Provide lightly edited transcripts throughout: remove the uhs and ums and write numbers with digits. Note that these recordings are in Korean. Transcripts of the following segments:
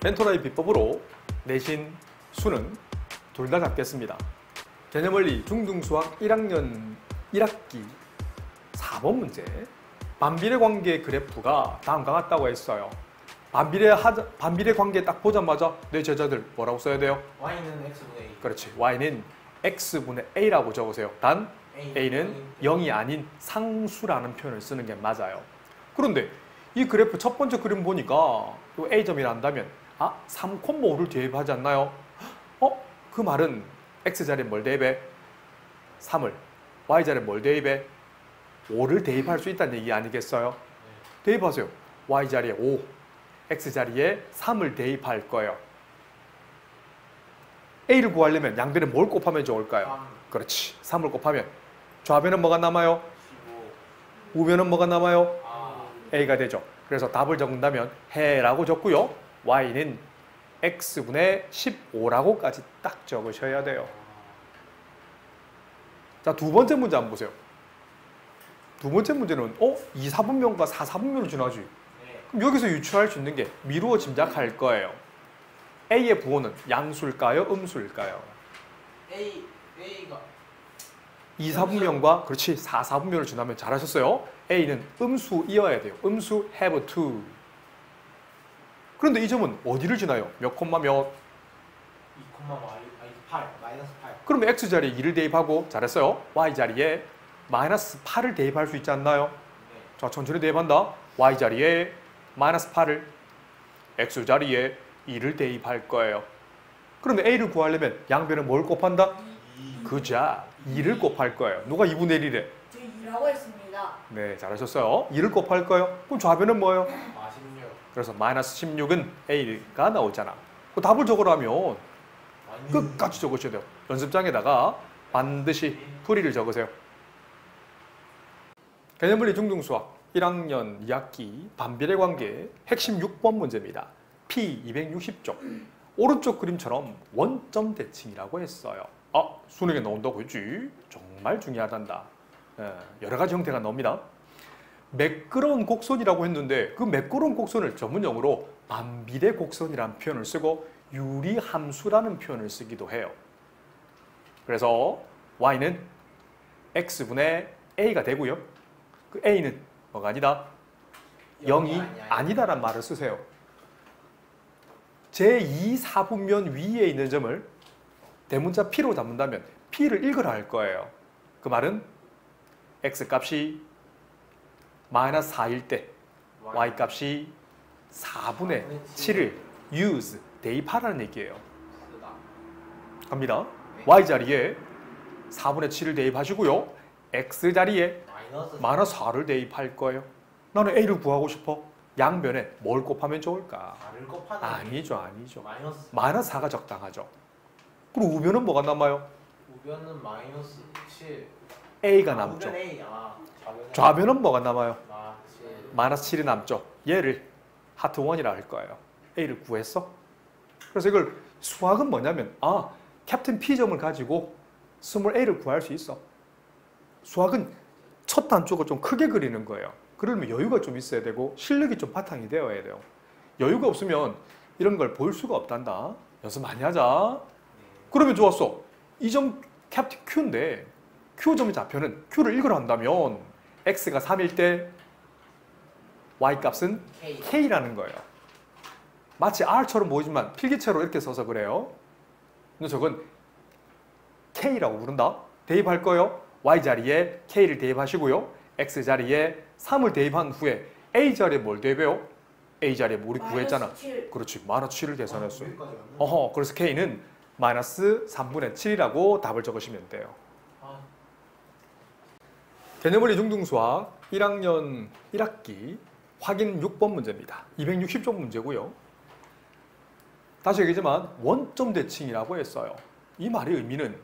벤토라의 비법으로 내신 수능 둘 다 잡겠습니다. 개념원리 중등수학 1학년 1학기 4번 문제. 반비례 관계 그래프가 다음과 같다고 했어요. 반비례 관계 딱 보자마자 내 제자들 뭐라고 써야 돼요? y는 x분의 a. 그렇지. y는 x분의 a라고 적으세요. 단 a는 0이 아닌 상수라는 표현을 쓰는 게 맞아요. 그런데 이 그래프 첫 번째 그림 보니까 a점이란다면 3,5를 대입하지 않나요? 그 말은 x자리에 뭘 대입해? 3을. y자리에 뭘 대입해? 5를 대입할 수 있다는 얘기 아니겠어요? 대입하세요. y자리에 5, x자리에 3을 대입할 거예요. a를 구하려면 양변에 뭘 곱하면 좋을까요? 3. 그렇지. 3을 곱하면 좌변은 뭐가 남아요? 15. 우변은 뭐가 남아요? 아. a가 되죠. 그래서 답을 적는다면 해라고 적고요. y는 x분의 15라고까지 딱 적으셔야 돼요. 자, 두 번째 문제 한번 보세요. 두 번째 문제는 2, 4분면과 4, 4분면을 준하지. 네. 그럼 여기서 유추할 수 있는 게 미루어 짐작할 거예요. a의 부호는 양수일까요? 음수일까요? a가 2, 4분면과 그렇지 4, 4분면을 준하면 잘하셨어요. a는 음수이어야 돼요. 음수 have to. 그런데 이 점은 어디를 지나요? 몇 콤마 몇? 8, 마이너스 8. 그러면 x자리에 2를 대입하고 잘했어요. y자리에 마이너스 8을 대입할 수 있지 않나요? 네. 자, 천천히 대입한다. y자리에 마이너스 8을, x자리에 2를 대입할 거예요. 그러면 a를 구하려면 양변에 뭘 곱한다? 2. 그자, 2를 곱할 거예요. 누가 2분의 1이래? 저 2라고 했습니다. 네, 잘하셨어요. 2를 곱할 거예요. 그럼 좌변은 뭐예요? 16. 그래서 마이너스 16은 a가 나오잖아. 그 답을 적으라면 끝까지 적으셔야 돼요. 연습장에다가 반드시 풀이를 적으세요. 개념물리 중등수학 1학년 2학기 반비례 관계 핵심 6번 문제입니다. P260쪽. 오른쪽 그림처럼 원점 대칭이라고 했어요. 수능에 나온다고 했지? 정말 중요하단다. 여러 가지 형태가 나옵니다. 매끄러운 곡선이라고 했는데 그 매끄러운 곡선을 전문용어로 반비례 곡선이라는 표현을 쓰고 유리함수라는 표현을 쓰기도 해요. 그래서 y는 x분의 a가 되고요. 그 a는 뭐가 아니다? 0이 아니다라는 말을 쓰세요. 제2, 4분면 위에 있는 점을 대문자 p로 잡는다면 p를 읽으라 할 거예요. 그 말은 x값이 마이너스 4일 때 y값이 4분의 7을 use, 대입하라는 얘기예요. 갑니다. y자리에 4분의 7을 대입하시고요. x자리에 마이너스 4를 대입할 거예요. 나는 a를 구하고 싶어. 양변에 뭘 곱하면 좋을까? 4를 곱하는 아니죠. 마이너스. 4가 적당하죠. 그리고 우변은 뭐가 남아요? 우변은 마이너스 7. a가 남죠. 우변 a. 좌변은 뭐가 남아요? 7. 마이너스 7이 남죠. 얘를 하트 1이라 할 거예요. a를 구했어? 그래서 이걸 수학은 뭐냐면 캡틴 P점을 가지고 스몰 a를 구할 수 있어. 수학은 첫 단쪽을 좀 크게 그리는 거예요. 그러면 여유가 좀 있어야 되고 실력이 좀 바탕이 되어야 돼요. 여유가 없으면 이런 걸 볼 수가 없단다. 연습 많이 하자. 그러면 좋았어. 이 점 캡틴 Q인데 Q점의 좌표는 Q를 읽으라 한다면 X가 3일 때 Y값은 K라는 거예요. 마치 R처럼 보이지만 필기체로 이렇게 써서 그래요. 근데 저건 K라고 부른다. 대입할 거예요. Y자리에 K를 대입하시고요. X자리에 3을 대입한 후에 A자리에 뭘 대입해요? A자리에 우리 구했잖아. 7. 그렇지. 마이너스 7을 계산했어. 여기까지 그래서 K는 마이너스 3분의 7이라고 답을 적으시면 돼요. 개념원리 중등수학 1학년 1학기 확인 6번 문제입니다. 260쪽 문제고요. 다시 얘기하지만 원점 대칭이라고 했어요. 이 말의 의미는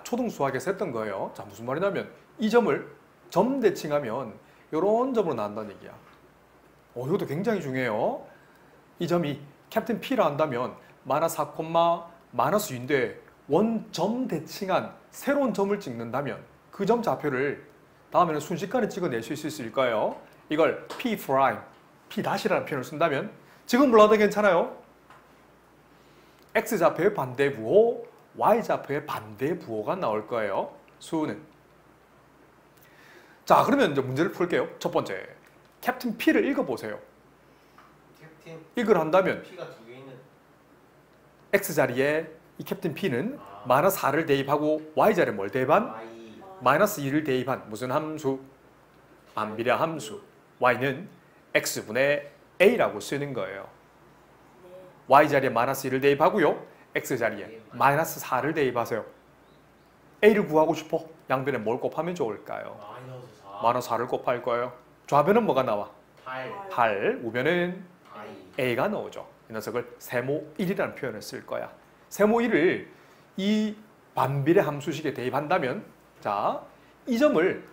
초등수학에서 했던 거예요. 무슨 말이냐면 이 점을 점 대칭하면 이런 점으로 나온다는 얘기야. 이것도 굉장히 중요해요. 이 점이 캡틴 P라 한다면 마이너스 4, 마이너스 2인데 원점 대칭한 새로운 점을 찍는다면 그 점 좌표를 다음에는 순식간에 찍어낼 수 있을까요? 이걸 P', P' 라는 표현을 쓴다면 지금 몰라도 괜찮아요. x좌표의 반대 부호, y좌표의 반대 부호가 나올 거예요. 수는. 자, 그러면 이제 문제를 풀게요. 첫 번째, 캡틴 P를 읽어보세요. 캡틴 읽으라 한다면 P가 두 개 있는. x자리에 이 캡틴 P는 아. 마이너스 4를 대입하고 y자리에 뭘 대입한? Y. 마이너스 2를 대입한 무슨 함수? 반비례 함수. y는 x분의 a라고 쓰는 거예요. 네. y자리에 마이너스 2를 대입하고요. x자리에 마이너스 4를 대입하세요. a를 구하고 싶어? 양변에 뭘 곱하면 좋을까요? 마이너스 4. 마이너스 4를 곱할 거예요. 좌변은 뭐가 나와? 8. 8. 우변은 I. a가 나오죠. 이 녀석을 세모 1이라는 표현을 쓸 거야. 세모 1을 이 반비례 함수식에 대입한다면 자, 이 점을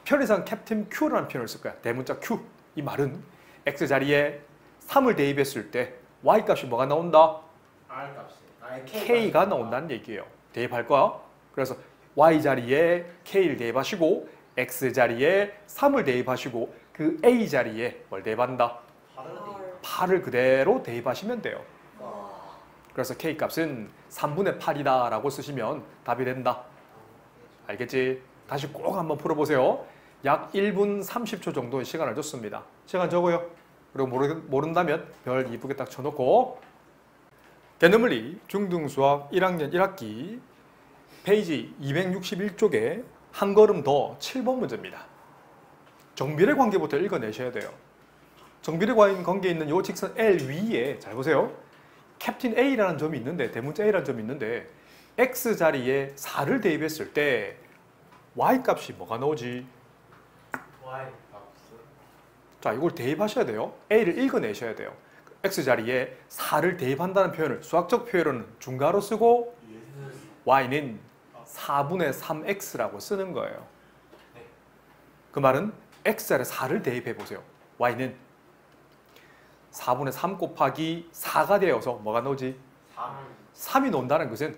편의상 캡틴 Q라는 표현을 쓸 거야. 대문자 Q. 이 말은 x자리에 3을 대입했을 때 y값이 뭐가 나온다? R 값이. k가 나온다는 얘기예요. 대입할 거야. 그래서 y자리에 k를 대입하시고 x자리에 3을 대입하시고 그 a자리에 뭘 대입한다? 8을 8을 그대로 대입하시면 돼요. 와. 그래서 k값은 3분의 8이다 라고 쓰시면 답이 된다. 알겠지? 다시 꼭 한번 풀어보세요. 약 1분 30초 정도의 시간을 줬습니다. 시간 적어요. 그리고 모른다면 별 이쁘게 딱 쳐놓고 개념물리 중등수학 1학년 1학기 페이지 261쪽에 한 걸음 더 7번 문제입니다. 정비례 관계부터 읽어내셔야 돼요. 정비례 관계에 있는 이 직선 L 위에 잘 보세요. 캡틴 A라는 점이 있는데 대문자 A라는 점이 있는데 X자리에 4를 대입했을 때 Y값이 뭐가 나오지? Y 값은 자, 이걸 대입하셔야 돼요. A를 읽어내셔야 돼요. X자리에 4를 대입한다는 표현을 수학적 표현은 중괄호 쓰고 Y는 4분의 3X라고 쓰는 거예요. 네. 그 말은 X자리에 4를 대입해 보세요. Y는 4분의 3 곱하기 4가 되어서 뭐가 나오지? 3. 3이 나온다는 것은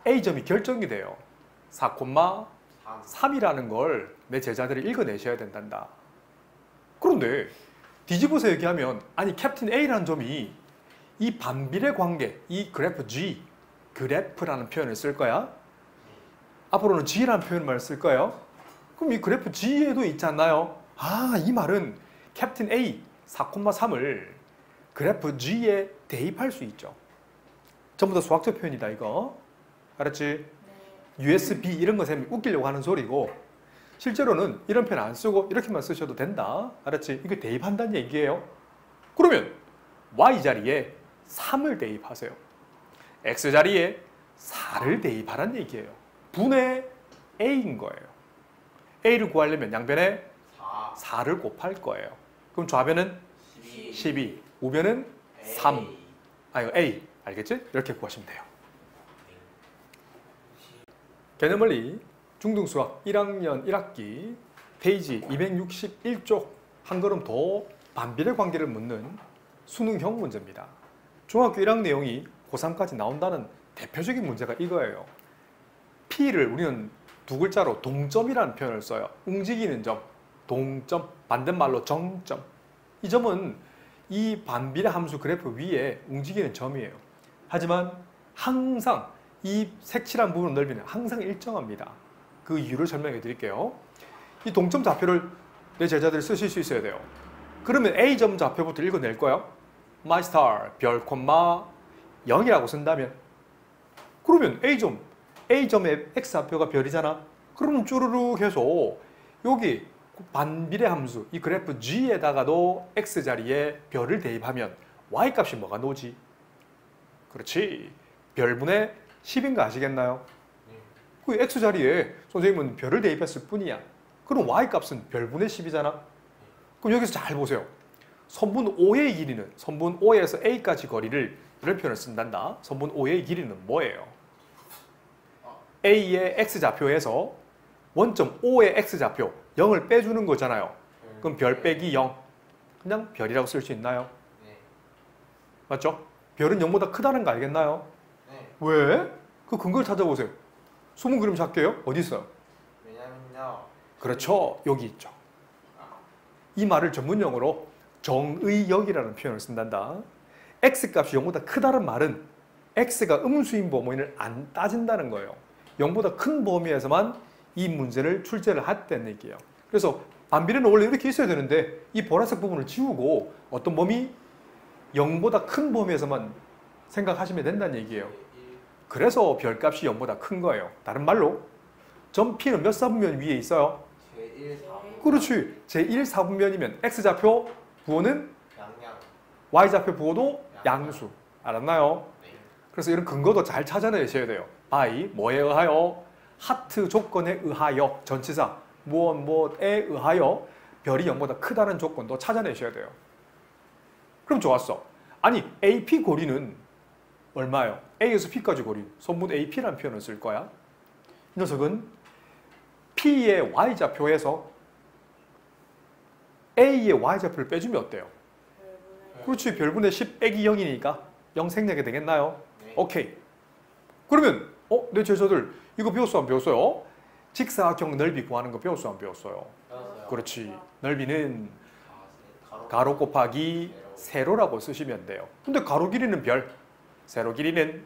A점이 결정이 돼요. 4, 3. 3이라는 걸 내 제자들이 읽어내셔야 된단다. 그런데 뒤집어서 얘기하면 아니 캡틴 A라는 점이 이 반비례 관계, 이 그래프 G, 그래프라는 표현을 쓸 거야. 앞으로는 G라는 표현만 쓸 거예요. 그럼 이 그래프 G에도 있지 않나요? 아, 이 말은 캡틴 A 4,3을 그래프 G에 대입할 수 있죠. 전부 다 수학적 표현이다 이거. 알았지? 네. USB 이런 거 쌤이 웃기려고 하는 소리고 실제로는 이런 표현 안 쓰고 이렇게만 쓰셔도 된다. 알았지? 이거 대입한다는 얘기예요. 그러면 Y자리에 3을 대입하세요. X자리에 4를 대입하라는 얘기예요. 분의 A인 거예요. A를 구하려면 양변에 4. 4를 곱할 거예요. 그럼 좌변은 12. 12, 우변은 3. 아니 A. 알겠지? 이렇게 구하시면 돼요. 개념원리 중등수학 1학년 1학기 페이지 261쪽 한 걸음 더 반비례 관계를 묻는 수능형 문제입니다. 중학교 1학년 내용이 고3까지 나온다는 대표적인 문제가 이거예요. P를 우리는 두 글자로 동점이라는 표현을 써요. 움직이는 점, 동점, 반대말로 정점. 이 점은 이 반비례 함수 그래프 위에 움직이는 점이에요. 하지만 항상 이 색칠한 부분 넓이는 항상 일정합니다. 그 이유를 설명해 드릴게요. 이 동점 좌표를 내 제자들이 쓰실 수 있어야 돼요. 그러면 A점 좌표부터 읽어낼 거야. My star, 별, 0이라고 쓴다면 그러면 A점의 X좌표가 별이잖아. 그러면 쭈르륵 해서 여기 반비례 함수, 이 그래프 G에다가도 X자리에 별을 대입하면 Y값이 뭐가 나오지? 그렇지. 별분의 10인 거 아시겠나요? 그 X자리에 선생님은 별을 대입했을 뿐이야. 그럼 Y값은 별분의 10이잖아. 그럼 여기서 잘 보세요. 선분 O의 길이는 선분 O에서 A까지 거리를 이런 표현을 쓴단다. 선분 O의 길이는 뭐예요? A의 X좌표에서 원점 O의 X좌표 0을 빼주는 거잖아요. 그럼 별 빼기 0. 그냥 별이라고 쓸 수 있나요? 네. 맞죠? 별은 0보다 크다는 거 알겠나요? 네. 왜? 그 근거를 찾아보세요. 숨은 그림 찾게요? 어디 있어요? 왜냐면요. 그렇죠. 여기 있죠. 이 말을 전문용어로 정의역이라는 표현을 쓴단다. X값이 0보다 크다는 말은 x가 음수인 범위를 안 따진다는 거예요. 0보다 큰 범위에서만 이 문제를 출제를 했다는 얘기예요. 그래서 반비례는 원래 이렇게 있어야 되는데 이 보라색 부분을 지우고 어떤 범위? 0보다 큰 범위에서만 생각하시면 된다는 얘기예요. 그래서 별값이 0보다 큰 거예요. 다른 말로 점 P는 몇 사분면 위에 있어요? 제1 4분 그렇지. 제1 사분면이면 X좌표 부호는 양양 Y좌표 부호도 양수. 알았나요? 네. 그래서 이런 근거도 잘 찾아내셔야 돼요. by 뭐에 의하여? 하트 조건에 의하여 전치사 무엇에 의하여 별이 0보다 크다는 조건도 찾아내셔야 돼요. 그럼 좋았어. 아니 AP 고리는 얼마예요? A에서 P까지 고리. 손문 AP라는 표현을 쓸 거야. 이 녀석은 P의 Y좌표에서 A의 Y좌표를 빼주면 어때요? 별분의 그렇지. 별분의 10 빼기 0이니까 0 생략이 되겠나요? 네. 오케이. 그러면 내 제자들 이거 배웠어 안 배웠어요? 직사각형 넓이 구하는 거 배웠어 안 배웠어요? 배웠어요. 그렇지. 넓이는 가로 가로 곱하기 세로라고 쓰시면 돼요. 근데 가로 길이는 별, 세로 길이는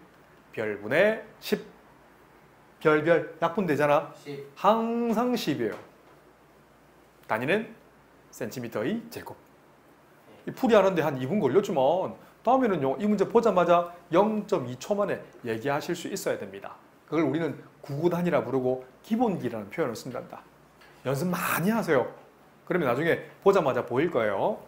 별분의 10. 별 약분되잖아. 10 항상 10이에요. 단위는 센티미터의 제곱. 이 풀이하는데 한 2분 걸렸지만 다음에는요. 이 문제 보자마자 0.2초 만에 얘기하실 수 있어야 됩니다. 그걸 우리는 구구단위라 부르고 기본기라는 표현을 쓴단다. 연습 많이 하세요. 그러면 나중에 보자마자 보일 거예요.